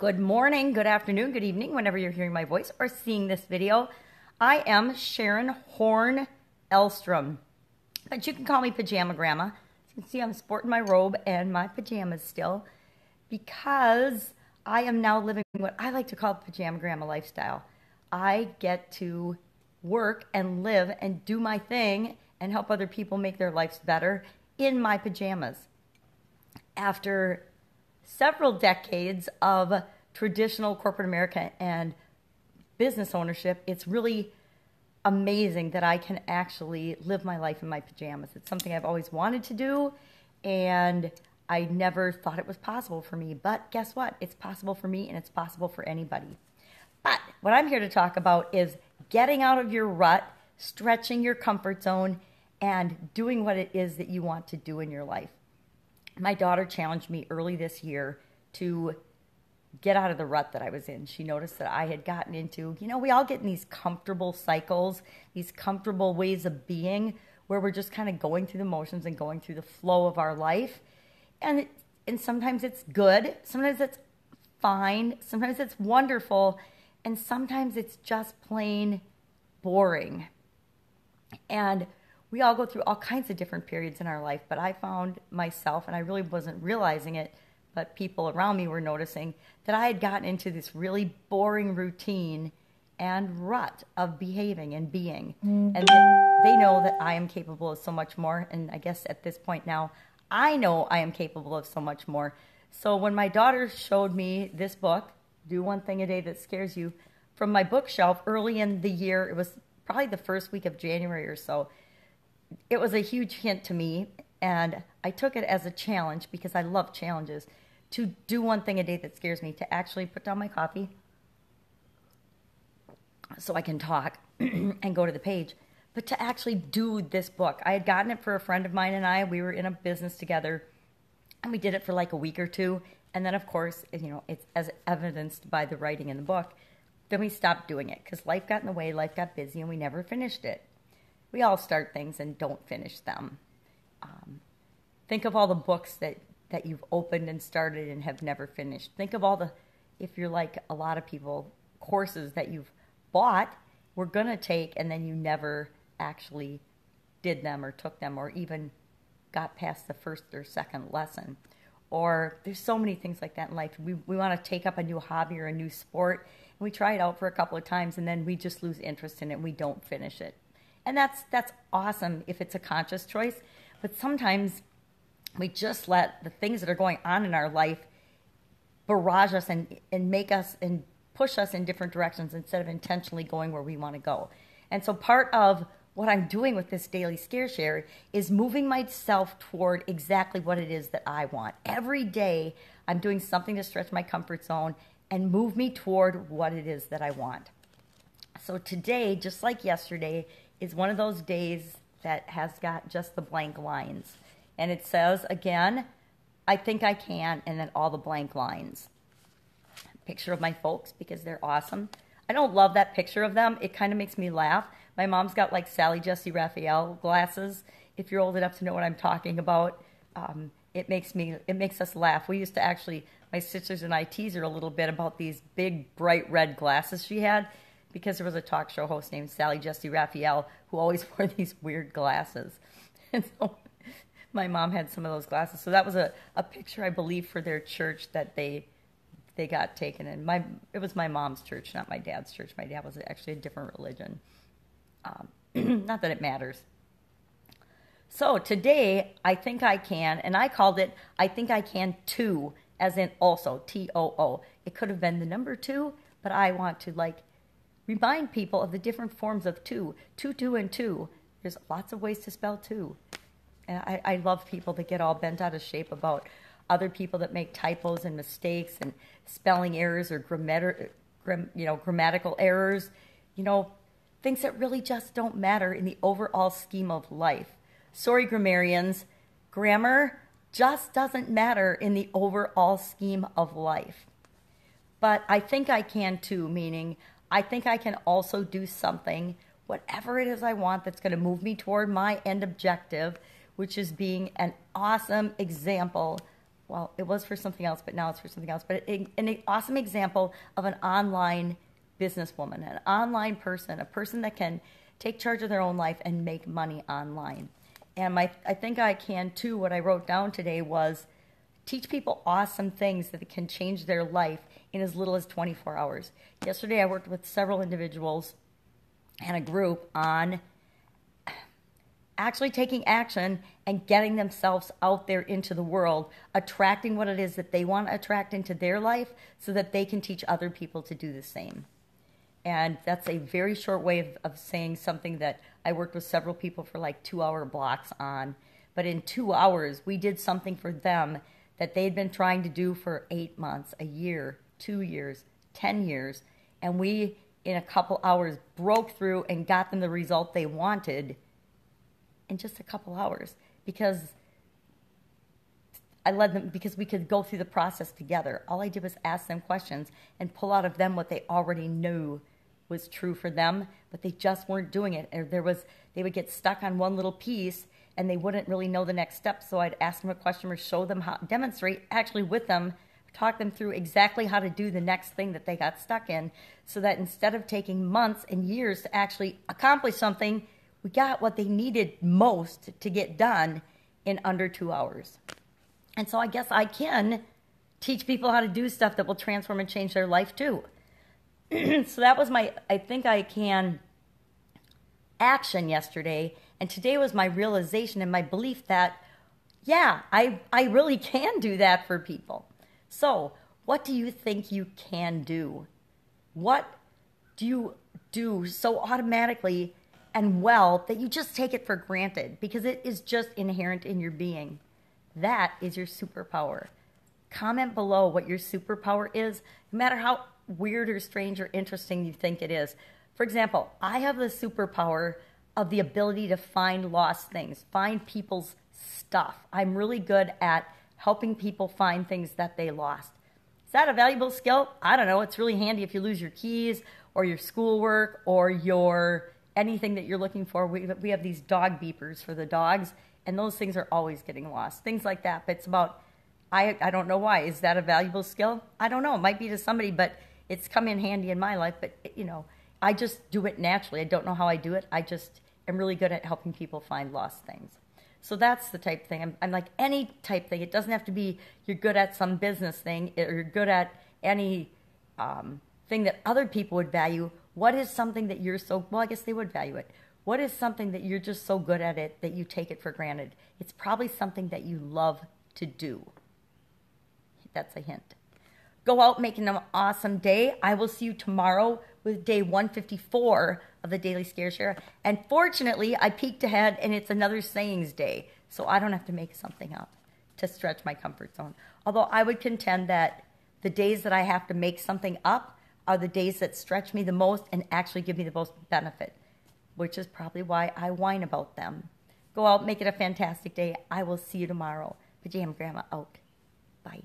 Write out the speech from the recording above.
Good morning, good afternoon, good evening, whenever you're hearing my voice or seeing this video. I am Sharon Horne-Ellstrom, but you can call me Pajama Grandma. As you can see, I'm sporting my robe and my pajamas still because I am now living what I like to call the Pajama Grandma lifestyle. I get to work and live and do my thing and help other people make their lives better in my pajamas. After several decades of traditional corporate America and business ownership, it's really amazing that I can actually live my life in my pajamas. It's something I've always wanted to do, and I never thought it was possible for me. But guess what? It's possible for me, and it's possible for anybody. But what I'm here to talk about is getting out of your rut, stretching your comfort zone, and doing what it is that you want to do in your life. My daughter challenged me early this year to get out of the rut that I was in. She noticed that I had gotten into, we all get in these comfortable cycles, these comfortable ways of being where we're just kind of going through the motions and going through the flow of our life. And sometimes it's good, sometimes it's fine, sometimes it's wonderful, and sometimes it's just plain boring. And we all go through all kinds of different periods in our life, but I found myself, and I really wasn't realizing it, but people around me were noticing that I had gotten into this really boring routine and rut of behaving and being. And they know that I am capable of so much more, and I guess at this point now, I know I am capable of so much more. So when my daughter showed me this book, Do One Thing a Day That Scares You, from my bookshelf early in the year, it was probably the first week of January or so, it was a huge hint to me, and I took it as a challenge because I love challenges, to do one thing a day that scares me, to actually put down my coffee so I can talk and go to the page, but to actually do this book. I had gotten it for a friend of mine and I. We were in a business together, and we did it for like a week or two, and then of course, it's as evidenced by the writing in the book, then we stopped doing it because life got in the way, life got busy, and we never finished it. We all start things and don't finish them. Think of all the books that you've opened and started and have never finished. Think of all the, if you're like a lot of people, courses that you've bought, were going to take, and then you never actually did them or took them or even got past the first or second lesson. Or there's so many things like that in life. We want to take up a new hobby or a new sport, and we try it out for a couple of times, and then we just lose interest in it and we don't finish it. And that's awesome if it's a conscious choice, but sometimes we just let the things that are going on in our life barrage us and make us and push us in different directions instead of intentionally going where we want to go. And so part of what I'm doing with this daily scare share is moving myself toward exactly what it is that I want. Every day I'm doing something to stretch my comfort zone and move me toward what it is that I want. So today, just like yesterday, is one of those days that has got just the blank lines. And it says, again, I think I can, and then all the blank lines. Picture of my folks because they're awesome. I don't love that picture of them. It kind of makes me laugh. My mom's got like Sally Jesse Raphael glasses. If you're old enough to know what I'm talking about, it makes us laugh. We used to actually, my sisters and I tease her a little bit about these big bright red glasses she had, because there was a talk show host named Sally Jesse Raphael who always wore these weird glasses. And so my mom had some of those glasses. So that was a picture, I believe, for their church that they got taken. And it was my mom's church, not my dad's church. My dad was actually a different religion. Not that it matters. So today, I think I can, and I called it I think I can too, as in also, T-O-O. It could have been the number 2, but I want to remind people of the different forms of two, and two. There's lots of ways to spell two. And I love people that get all bent out of shape about other people that make typos and mistakes and spelling errors or grammatical errors. Things that really just don't matter in the overall scheme of life. Sorry, grammarians, grammar just doesn't matter in the overall scheme of life. But I think I can too, meaning I think I can also do something, whatever it is I want, that's going to move me toward my end objective, which is being an awesome example well, it was for something else, but now it's for something else. But an awesome example of an online businesswoman, an online person, a person that can take charge of their own life and make money online. And I think I can too. What I wrote down today was teach people awesome things that can change their life in as little as 24 hours. Yesterday, I worked with several individuals and a group on actually taking action and getting themselves out there into the world, attracting what it is that they want to attract into their life so that they can teach other people to do the same. And that's a very short way of saying something that I worked with several people for like 2-hour blocks on. But in 2 hours, we did something for them that they'd been trying to do for 8 months, a year, 2 years, 10 years. And we, in a couple hours, broke through and got them the result they wanted in just a couple hours, because I led them, because we could go through the process together. All I did was ask them questions and pull out of them what they already knew was true for them, but they just weren't doing it. Or they would get stuck on one little piece and they wouldn't really know the next step. So I'd ask them a question or show them how, demonstrate actually with them, talk them through exactly how to do the next thing that they got stuck in, so that instead of taking months and years to actually accomplish something, we got what they needed most to get done in under 2 hours. And so I guess I can teach people how to do stuff that will transform and change their life too. So that was my, I think I can action yesterday. And today was my realization and my belief that, yeah, I really can do that for people. So what do you think you can do? What do you do so automatically and well that you just take it for granted because it is just inherent in your being? That is your superpower. Comment below what your superpower is, no matter how weird or strange or interesting you think it is. For example, I have the superpower of the ability to find lost things, find people's stuff. I'm really good at helping people find things that they lost. Is that a valuable skill? I don't know. It's really handy if you lose your keys or your schoolwork or your anything that you're looking for. We have these dog beepers for the dogs, and those things are always getting lost. Things like that. But it's about, I don't know why. Is that a valuable skill? I don't know. It might be to somebody, but it's come in handy in my life. But, you know, I just do it naturally. I don't know how I do it. I just am really good at helping people find lost things. So that's the type thing. I'm like any type thing. It doesn't have to be you're good at some business thing or you're good at any thing that other people would value. What is something that you're so, well, I guess they would value it. What is something that you're just so good at it that you take it for granted? It's probably something that you love to do. That's a hint. Go out making an awesome day. I will see you tomorrow with day 154 of the Daily Scare Share. And fortunately, I peeked ahead and it's another sayings day. So I don't have to make something up to stretch my comfort zone. Although I would contend that the days that I have to make something up are the days that stretch me the most and actually give me the most benefit, which is probably why I whine about them. Go out, make it a fantastic day. I will see you tomorrow. Pajama Grandma out. Bye.